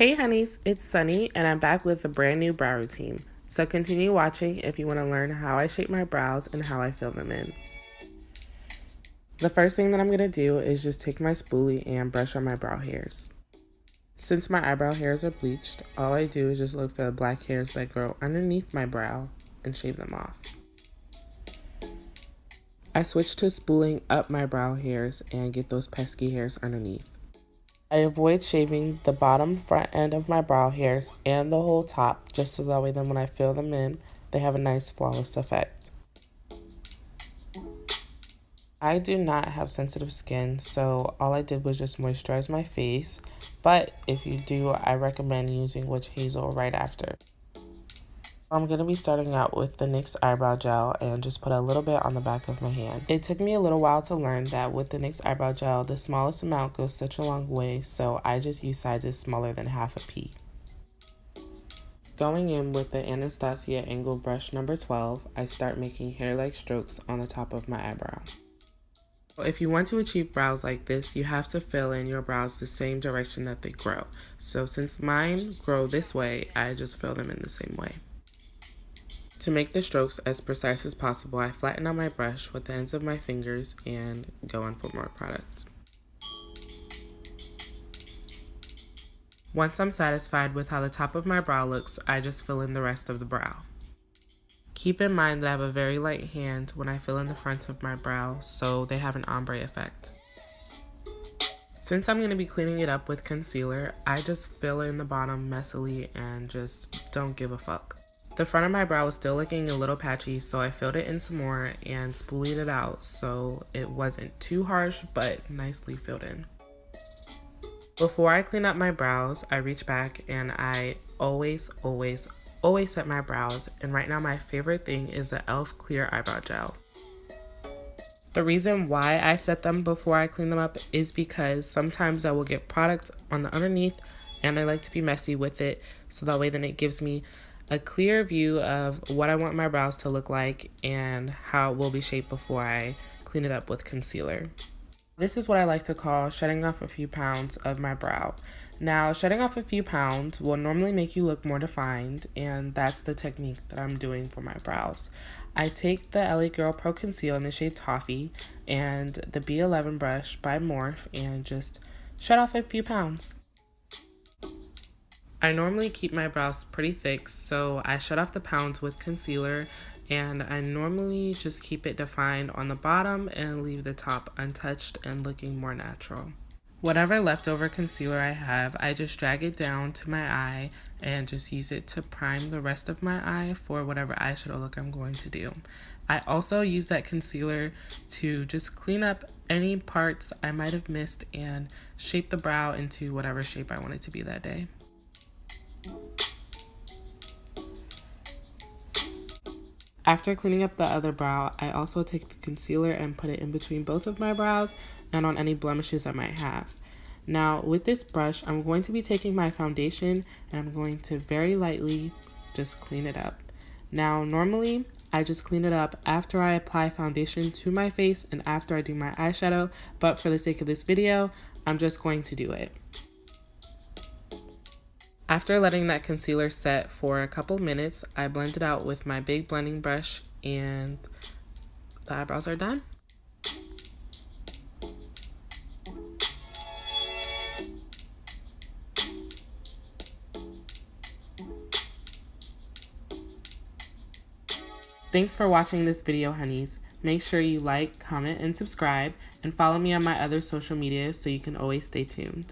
Hey honeys, it's Sunny and I'm back with a brand new brow routine. So continue watching if you want to learn how I shape my brows and how I fill them in. The first thing that I'm going to do is just take my spoolie and brush on my brow hairs. Since my eyebrow hairs are bleached, all I do is just look for the black hairs that grow underneath my brow and shave them off. I switch to spooling up my brow hairs and get those pesky hairs underneath. I avoid shaving the bottom front end of my brow hairs and the whole top, just so that way then when I fill them in, they have a nice flawless effect. I do not have sensitive skin, so all I did was just moisturize my face, but if you do, I recommend using witch hazel right after. I'm going to be starting out with the NYX eyebrow gel and just put a little bit on the back of my hand. It took me a little while to learn that with the NYX eyebrow gel, the smallest amount goes such a long way, so I just use sizes smaller than half a pea. Going in with the Anastasia Angle brush number 12, I start making hair-like strokes on the top of my eyebrow. If you want to achieve brows like this, you have to fill in your brows the same direction that they grow. So since mine grow this way, I just fill them in the same way. To make the strokes as precise as possible, I flatten out my brush with the ends of my fingers and go in for more product. Once I'm satisfied with how the top of my brow looks, I just fill in the rest of the brow. Keep in mind that I have a very light hand when I fill in the front of my brow, so they have an ombre effect. Since I'm going to be cleaning it up with concealer, I just fill in the bottom messily and just don't give a fuck. The front of my brow was still looking a little patchy, so I filled it in some more and spoolied it out so it wasn't too harsh but nicely filled in. Before I clean up my brows, I reach back and I always set my brows, and right now my favorite thing is the e.l.f. Clear Eyebrow Gel. The reason why I set them before I clean them up is because sometimes I will get product on the underneath and I like to be messy with it, so that way then it gives me a clear view of what I want my brows to look like and how it will be shaped before I clean it up with concealer. This is what I like to call shedding off a few pounds of my brow. Now, shedding off a few pounds will normally make you look more defined, and that's the technique that I'm doing for my brows. I take the LA Girl Pro Conceal in the shade Toffee and the B11 brush by Morphe and just shed off a few pounds. I normally keep my brows pretty thick, so I shed off the pounds with concealer, and I normally just keep it defined on the bottom and leave the top untouched and looking more natural. Whatever leftover concealer I have, I just drag it down to my eye and just use it to prime the rest of my eye for whatever eyeshadow look I'm going to do. I also use that concealer to just clean up any parts I might have missed and shape the brow into whatever shape I want it to be that day. After cleaning up the other brow, I also take the concealer and put it in between both of my brows and on any blemishes I might have. Now, with this brush, I'm going to be taking my foundation and I'm going to very lightly just clean it up. Now, normally, I just clean it up after I apply foundation to my face and after I do my eyeshadow, but for the sake of this video, I'm just going to do it. After letting that concealer set for a couple minutes, I blend it out with my big blending brush and the eyebrows are done. Thanks for watching this video, honeys. Make sure you like, comment, and subscribe, and follow me on my other social media so you can always stay tuned.